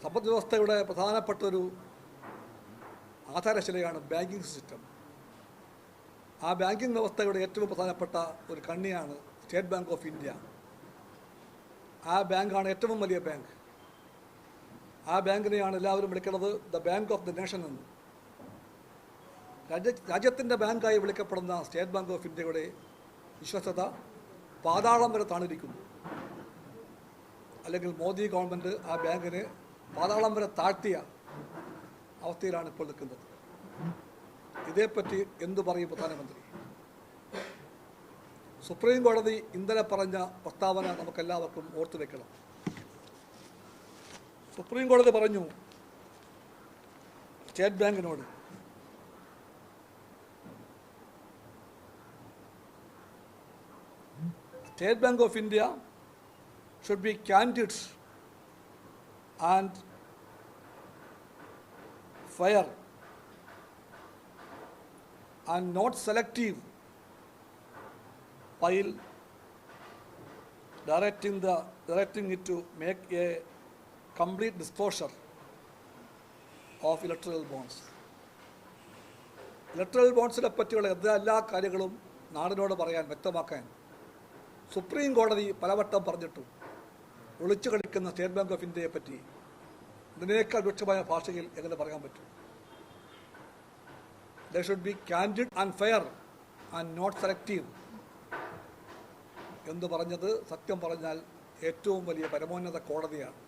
സമ്പദ് വ്യവസ്ഥയുടെ പ്രധാനപ്പെട്ടൊരു ആധാരശിലയാണ് ബാങ്കിങ് സിസ്റ്റം. ആ ബാങ്കിങ് വ്യവസ്ഥയുടെ ഏറ്റവും പ്രധാനപ്പെട്ട ഒരു കണ്ണിയാണ് സ്റ്റേറ്റ് ബാങ്ക് ഓഫ് ഇന്ത്യ. ആ ബാങ്കാണ് ഏറ്റവും വലിയ ബാങ്ക്. ആ ബാങ്കിനെയാണ് എല്ലാവരും വിളിക്കുന്നത് the bank of the nation എന്ന്. രാജ്യത്തിൻ്റെ ബാങ്കായി വിളിക്കപ്പെടുന്ന സ്റ്റേറ്റ് ബാങ്ക് ഓഫ് ഇന്ത്യയുടെ വിശ്വസ്തത പാതാളം വരെ താണിരിക്കുന്നു. അല്ലെങ്കിൽ മോദി ഗവൺമെൻറ് ആ ബാങ്കിനെ പാതാളം വരെ താഴ്ത്തിയ അവസ്ഥയിലാണ് ഇപ്പോൾ നിൽക്കുന്നത്. ഇതേപ്പറ്റി എന്തു പറയും പ്രധാനമന്ത്രി? സുപ്രീം കോടതി ഇന്നലെ പറഞ്ഞ പ്രസ്താവന നമുക്കെല്ലാവർക്കും ഓർത്തു വെക്കണം. സുപ്രീം കോടതി പറഞ്ഞു സ്റ്റേറ്റ് ബാങ്കിനോട് State Bank of India should be candid and fair and not selective while directing it to make a complete disclosure of electoral bonds. Electoral ബോണ്ട്സിനെ പറ്റിയുള്ള എല്ലാ കാര്യങ്ങളും നാടിനോട് പറയാൻ, വ്യക്തമാക്കാൻ സുപ്രീം കോടതി പലവട്ടം പറഞ്ഞിട്ടും ഒളിച്ചു കളിക്കുന്ന സ്റ്റേറ്റ് ബാങ്ക് ഓഫ് ഇന്ത്യയെ പറ്റി ഇതിനേക്കാൾ രൂക്ഷമായ ഭാഷയിൽ എങ്ങനെ പറയാൻ പറ്റും? They should be candid and fair and not selective എന്ന് പറഞ്ഞത് സത്യം പറഞ്ഞാൽ ഏറ്റവും വലിയ പരമോന്നത കോടതിയാണ്.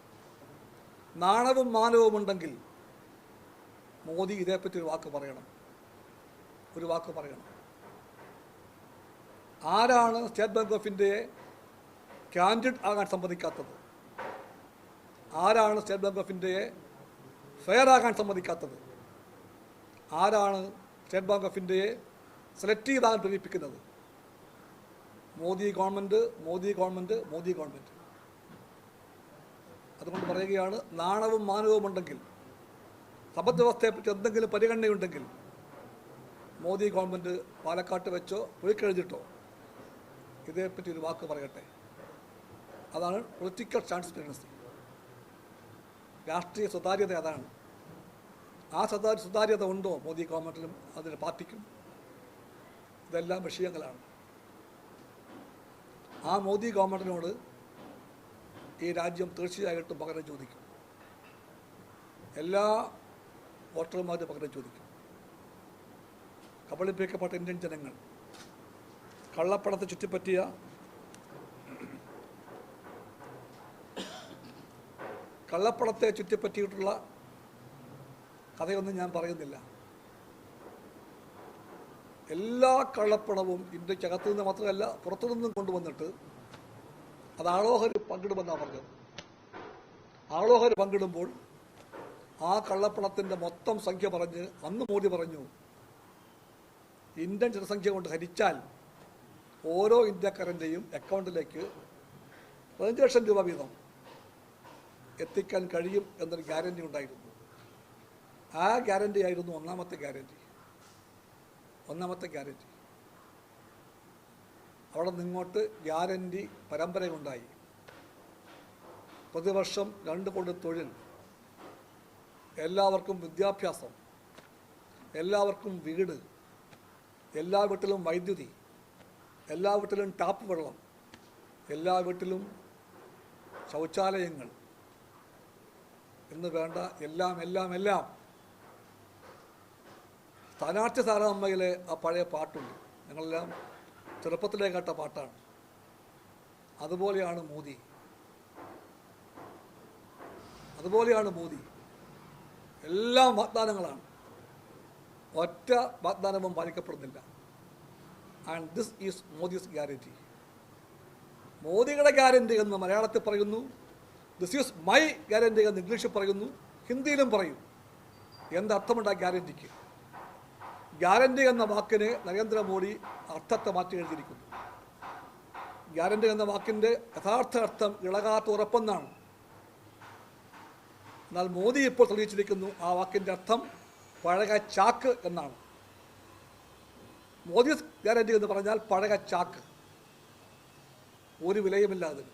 നാണവും മാനവും ഉണ്ടെങ്കിൽ മോദി ഇതേപ്പറ്റി ഒരു വാക്ക് പറയണം. ആരാണ് സ്റ്റേറ്റ് ബാങ്ക് ഓഫ് ഇന്ത്യയെ കാൻഡിഡ് ആകാൻ സമ്മതിക്കാത്തത്? ആരാണ് സ്റ്റേറ്റ് ബാങ്ക് ഓഫ് ഇന്ത്യയെ ഫെയർ ആകാൻ സമ്മതിക്കാത്തത്? ആരാണ് സ്റ്റേറ്റ് ബാങ്ക് ഓഫ് ഇന്ത്യയെ സെലക്റ്റീവ് ആകാൻ പ്രേരിപ്പിക്കുന്നത്? മോദി ഗവൺമെൻറ്. അതുകൊണ്ട് പറയുകയാണ്, നാണവും മാനവും ഉണ്ടെങ്കിൽ, സമ്പദ് വ്യവസ്ഥയെപ്പറ്റി എന്തെങ്കിലും പരിഗണനയുണ്ടെങ്കിൽ മോദി ഗവൺമെൻറ് പാലക്കാട്ട് വെച്ചോ കുഴിക്കെഴുതിട്ടോ ഇതേപ്പറ്റി ഒരു വാക്ക് പറയട്ടെ. അതാണ് പൊളിറ്റിക്കൽ ട്രാൻസ്പെറൻസി, രാഷ്ട്രീയ സുതാര്യത. അതാണ്. ആ സുതാര്യത ഉണ്ടോ മോദി ഗവൺമെൻറ്റിലും അതിൻ്റെ പാർട്ടിക്കും? ഇതെല്ലാം വിഷയങ്ങളാണ്. ആ മോദി ഗവൺമെൻറ്റിനോട് ഈ രാജ്യം തീർച്ചയായിട്ടും പകരം ചോദിക്കും. എല്ലാ വോട്ടർമാരും പകരം ചോദിക്കും. കബളിപ്പിക്കപ്പെട്ട ഇന്ത്യൻ ജനങ്ങൾ, കള്ളപ്പണത്തെ ചുറ്റിപ്പറ്റിയ കള്ളപ്പണത്തെ ചുറ്റിപ്പറ്റിയിട്ടുള്ള കഥയൊന്നും ഞാൻ പറയുന്നില്ല. എല്ലാ കള്ളപ്പണവും ഇന്ത്യക്കകത്തു നിന്ന് മാത്രമല്ല പുറത്തു നിന്നും കൊണ്ടുവന്നിട്ട് അത് ആളോഹരി പങ്കിടുമെന്നാണ് പറഞ്ഞത്. ആളോഹരി പങ്കിടുമ്പോൾ ആ കള്ളപ്പണത്തിൻ്റെ മൊത്തം സംഖ്യ പറഞ്ഞ് അന്ന് മോദി പറഞ്ഞു, ഇന്ത്യൻ ജനസംഖ്യ കൊണ്ട് ഹരിച്ചാൽ ഓരോ ഇന്ത്യക്കാരൻ്റെയും അക്കൗണ്ടിലേക്ക് 15 ലക്ഷം രൂപ വീതം എത്തിക്കാൻ കഴിയും എന്നൊരു ഗ്യാരണ്ടി ഉണ്ടായിരുന്നു. ആ ഗ്യാരണ്ടി ആയിരുന്നു ഒന്നാമത്തെ ഗ്യാരണ്ടി. അവിടെ നിന്നിങ്ങോട്ട് ഗ്യാരണ്ടി പരമ്പരയുണ്ടായി. പ്രതിവർഷം 2 കോടി തൊഴിൽ, എല്ലാവർക്കും വിദ്യാഭ്യാസം, എല്ലാവർക്കും വീട്, എല്ലാ വീട്ടിലും വൈദ്യുതി, എല്ലാ വീട്ടിലും ടാപ്പ് വെള്ളം, എല്ലാ വീട്ടിലും ശൗചാലയങ്ങൾ എന്ന് വേണ്ട എല്ലാം. സ്ഥാനാർത്ഥി സാറാമ്മയിലെ ആ പഴയ പാട്ടുണ്ട്, ഞങ്ങളെല്ലാം ചെറുപ്പത്തിലേ കേട്ട പാട്ടാണ്. അതുപോലെയാണ് മോദി. എല്ലാം വാഗ്ദാനങ്ങളാണ്, ഒറ്റ വാഗ്ദാനവും പാലിക്കപ്പെടുന്നില്ല. And this is Modi's guarantee. മോദിയുടെ ഗ്യാരണ്ടി എന്ന് മലയാളത്തിൽ പറയുന്നു, ദിസ് ഈസ് മൈ ഗ്യാരണ്ടി എന്ന് ഇംഗ്ലീഷിൽ പറയുന്നു, ഹിന്ദിയിലും പറയും. എന്തർത്ഥമുണ്ട് ആ ഗ്യാരണ്ടിക്ക്? ഗ്യാരണ്ടി എന്ന വാക്കിന് നരേന്ദ്രമോദി അർത്ഥത്തെ മാറ്റി എഴുതിയിരിക്കുന്നു. ഗ്യാരണ്ടി എന്ന വാക്കിൻ്റെ യഥാർത്ഥ അർത്ഥം ഇളകാത്ത ഉറപ്പെന്നാണ്. എന്നാൽ മോദി ഇപ്പോൾ തെളിയിച്ചിരിക്കുന്നു ആ വാക്കിൻ്റെ അർത്ഥം പഴക ചാക്ക് എന്നാണ്. മോദി ഗ്യാരണ്ടി എന്ന് പറഞ്ഞാൽ പഴക ചാക്ക്, ഒരു വിലയുമില്ല അതിന്.